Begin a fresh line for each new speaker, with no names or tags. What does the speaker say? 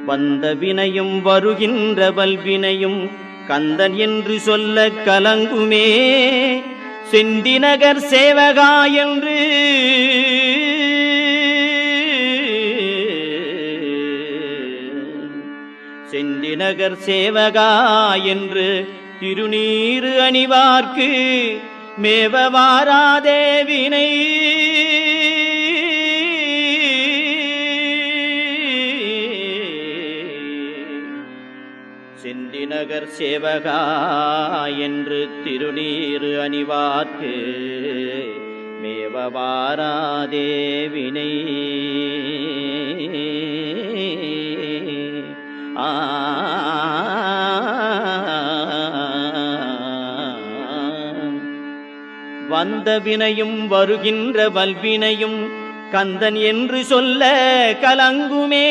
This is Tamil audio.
வந்த வினையும் வருகின்ற வல்வினையும் கந்தன் என்று சொல்ல கலங்குமே. செந்திநகர் சேவகா என்று செந்திநகர் சேவகா என்று திருநீறு அணிவார்க்கு மேவ வாராதே வினை. செந்திநகர் சேவகா என்று திருநீறு அணிவார்க்கு மேவ வாராதே வினை. வந்த வினையும் வருகின்ற வல்வினையும் கந்தன் என்று சொல்ல கலங்குமே.